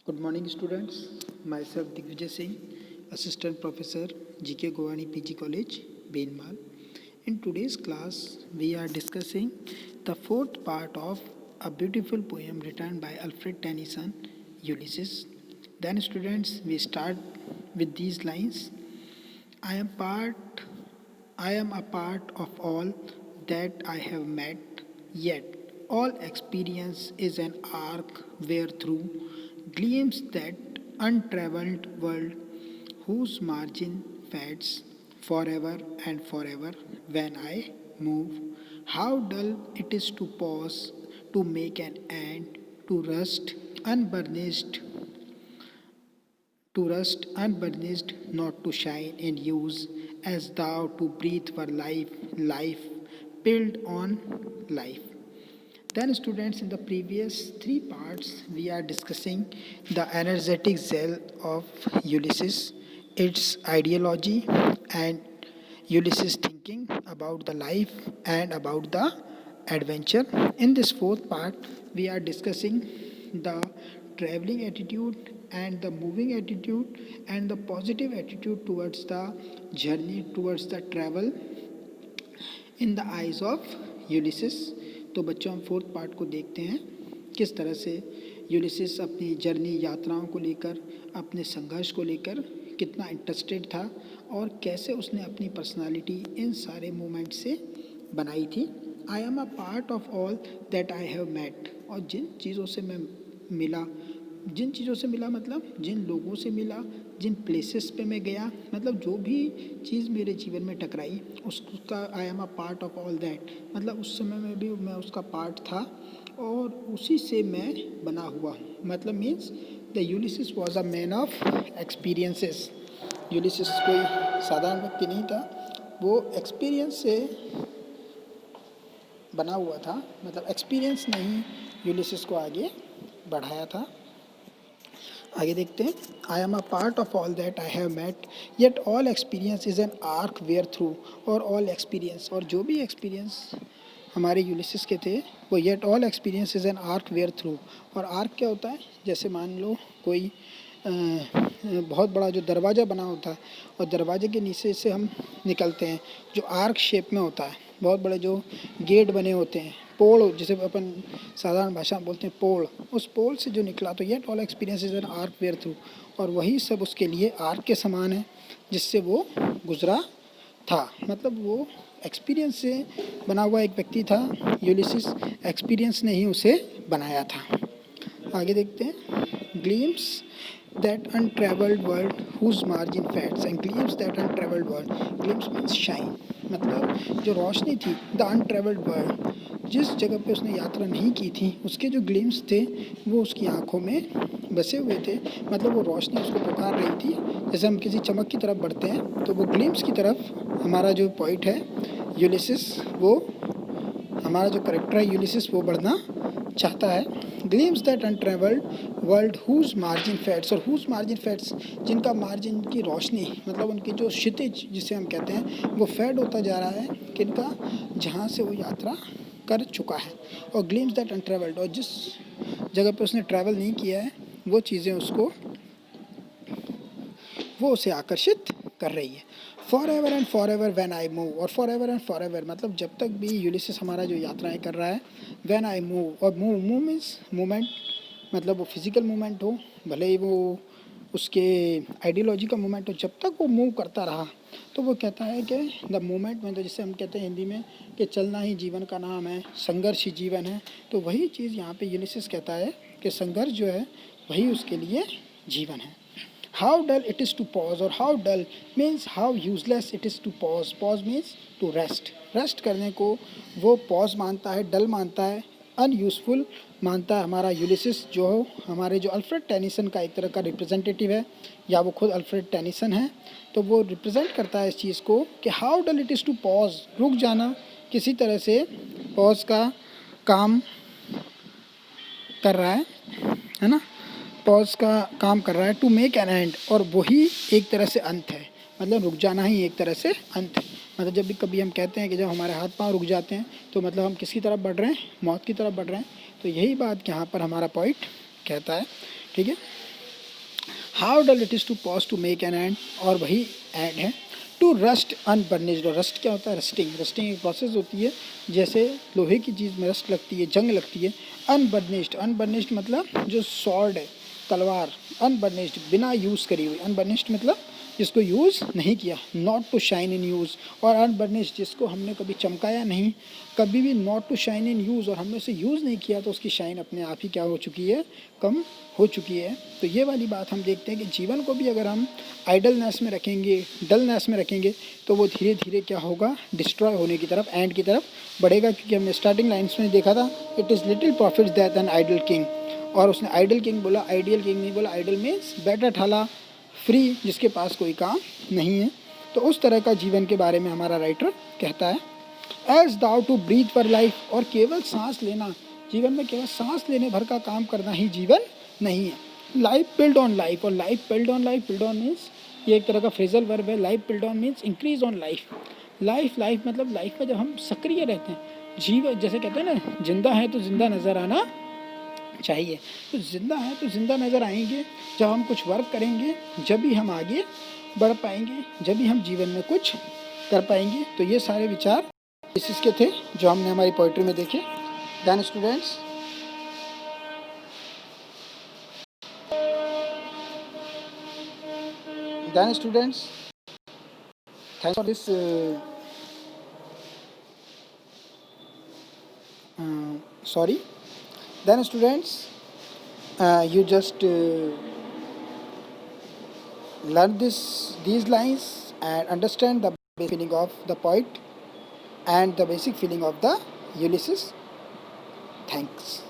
Good morning, students. Myself Digvijay Singh, Assistant Professor, GK Govani PG College, Benmal. In today's class, we are discussing the fourth part of a beautiful poem written by Alfred Tennyson, Ulysses. Then, students, we start with these lines. I am part, I am a part of all that I have met, yet all experience is an arc wherethrough gleams that untraveled world whose margin fades forever and forever when I move. How dull it is to pause, to make an end, to rust unburnished unburnished, not to shine in use, as thou to breathe for life, life, build on life. Then, students, in the previous three parts, we are discussing the energetic zeal of Ulysses, its ideology, and Ulysses' thinking about the life and about the adventure. In this fourth part, we are discussing the traveling attitude and the moving attitude and the positive attitude towards the journey, towards the travel in the eyes of Ulysses. तो बच्चों हम fourth part को देखते हैं किस तरह से Ulysses अपनी जर्नी यात्राओं को लेकर अपने संघर्ष को लेकर कितना इंटरेस्टेड था और कैसे उसने अपनी पर्सनालिटी इन सारे मूवमेंट से बनाई थी। I am a part of all that I have met, और जिन चीज़ों से मैं मिला, जिन चीज़ों से मिला मतलब जिन लोगों से मिला, जिन प्लेसेस पे मैं गया, मतलब जो भी चीज़ मेरे जीवन में टकराई उसका आई am a part of all that, मतलब उस समय में भी मैं उसका पार्ट था और उसी से मैं बना हुआ हूँ। मतलब means the Ulysses was a man of experiences. Ulysses कोई साधारण व्यक्ति नहीं था, वो एक्सपीरियंस से बना हुआ था, मतलब एक्सपीरियंस ने ही यूलिसिस को आगे बढ़ाया था। आगे देखते हैं। I am a part of all that I have met, yet all experience is an arch wherethrough, और ऑल एक्सपीरियंस, और जो भी एक्सपीरियंस हमारे यूलिसिस के थे वो yet all experience is an arch wherethrough. और आर्क क्या होता है? जैसे मान लो कोई बहुत बड़ा जो दरवाज़ा बना होता है और दरवाजे के नीचे से हम निकलते हैं जो आर्क शेप में होता है, बहुत बड़े जो गेट बने होते हैं, पोल जिसे अपन साधारण भाषा में बोलते हैं पोल, उस पोल से जो निकला, तो yet all experience is an arch wherethrough, और वही सब उसके लिए आर्क के समान है जिससे वो गुजरा था। मतलब वो एक्सपीरियंस से बना हुआ एक व्यक्ति था यूलिसिस, एक्सपीरियंस ने ही उसे बनाया था। आगे देखते हैं। Gleams that untraveled world whose margin fades, and glimpse that untraveled world, glimpse means shine, मतलब जो रोशनी थी, the untraveled world, जिस जगह पे उसने यात्रा नहीं की थी उसके जो ग्लिम्स थे वो उसकी आंखों में बसे हुए थे, मतलब वो रोशनी उसको पुकार रही थी। जैसे हम किसी चमक की तरफ बढ़ते हैं तो वो ग्लिम्स की तरफ हमारा जो पॉइंट है यूलिसिस, वो हमारा जो करेक्टर है यूलिसिस, वो बढ़ना चाहता है। Glimpse that untravelled world whose margin fades, और हुज मार्जिन फैट्स, जिनका मार्जिन की रोशनी, मतलब उनकी जो क्षितिज जिसे हम कहते हैं वो फेड होता जा रहा है, किनका, जहाँ से वो यात्रा कर चुका है। और ग्लिम्स दैट अनट्रेवल्ड, और जिस जगह पे उसने ट्रैवल नहीं किया है वो चीज़ें उसको, वो उसे आकर्षित कर रही है। For ever and for ever when I move, और for ever and for ever मतलब जब तक भी यूलिसिस हमारा जो यात्राएं कर रहा है, वैन आई मूव, और मूव मीन्स मूवमेंट, मतलब वो फिजिकल मूवमेंट हो, भले ही वो उसके आइडियोलॉजी का मूवमेंट हो, जब तक वो मूव करता रहा तो वो कहता है कि द मूवमेंट में, तो जिसे हम कहते हैं हिंदी में कि चलना ही जीवन का नाम है, संघर्ष ही जीवन है, तो वही चीज़ यहाँ पे यूलिसिस कहता है कि संघर्ष जो है वही उसके लिए जीवन है। How dull it is to pause, और how dull means how useless it is to pause. Pause means to rest. Rest करने को वो pause मानता है, dull मानता है, अनयूजफुल मानता है हमारा यूलिसिस, जो हमारे जो अल्फ्रेड टेनिसन का एक तरह का रिप्रेजेंटेटिव है, या वो खुद अल्फ्रेड टेनिसन है, तो वो रिप्रेजेंट करता है इस चीज़ को कि how dull it is to pause, रुक जाना, किसी तरह से पॉज का काम कर रहा है ना, पॉज का काम कर रहा है, टू मेक एन एंड, और वही एक तरह से अंत है, मतलब रुक जाना ही एक तरह से अंत है। मतलब जब भी कभी हम कहते हैं कि जब हमारे हाथ पांव रुक जाते हैं तो मतलब हम किसकी तरफ बढ़ रहे हैं, मौत की तरफ बढ़ रहे हैं, तो यही बात यहाँ पर हमारा पॉइंट कहता है। ठीक है। How dull it is to pause to make an end, और वही एंड है। टू रस्ट अनबर्निश्ड, और रस्ट क्या होता है? रस्टिंग। रस्टिंग एक प्रोसेस होती है, जैसे लोहे की चीज़ में रस्ट लगती है, जंग लगती है। अनबर्निश्ड, अनबर्निश्ड मतलब जो सॉर्ड है, तलवार, अनबर्निश्ड बिना यूज़ करी हुई। अनबर्निश्ड मतलब जिसको यूज़ नहीं किया, not to shine in use. और अनबर्निश्ड जिसको हमने कभी चमकाया नहीं, कभी भी not to shine in use, और हमने उसे यूज़ नहीं किया तो उसकी शाइन अपने आप ही क्या हो चुकी है? कम हो चुकी है। तो ये वाली बात हम देखते हैं कि जीवन को भी अगर हम आइडलनेस में रखेंगे, डलनेस में रखेंगे, तो वो धीरे धीरे क्या होगा? डिस्ट्रॉय होने की तरफ, एंड की तरफ बढ़ेगा। क्योंकि हमने स्टार्टिंग लाइन्स में देखा था, it is little profits that an idle king, और उसने आइडल किंग बोला, आइडियल किंग नहीं बोला। आइडल मीन्स बैठा ठाला, फ्री, जिसके पास कोई काम नहीं है। तो उस तरह का जीवन के बारे में हमारा राइटर कहता है। As though to breathe for life, और केवल सांस लेना, जीवन में केवल सांस लेने भर का काम करना ही जीवन नहीं है। लाइफ बिल्ड ऑन लाइफ, और life build on life, build on means ये एक तरह का फ्रेजल वर्ब है। Life build on means increase on life. Life मतलब लाइफ में जब हम सक्रिय रहते हैं, जीवन जैसे कहते हैं ना, जिंदा है तो जिंदा नज़र आना चाहिए। तो जिंदा है तो जिंदा नज़र आएंगे जब हम कुछ वर्क करेंगे, जब भी हम आगे बढ़ पाएंगे, जब भी हम जीवन में कुछ कर पाएंगे। तो ये सारे विचार इसके थे जो हमने हमारी पोइट्री में देखे। Then students, thanks for this sorry. Then students, you just learn these lines and understand the basic feeling of the poet and the basic feeling of the Ulysses. Thanks.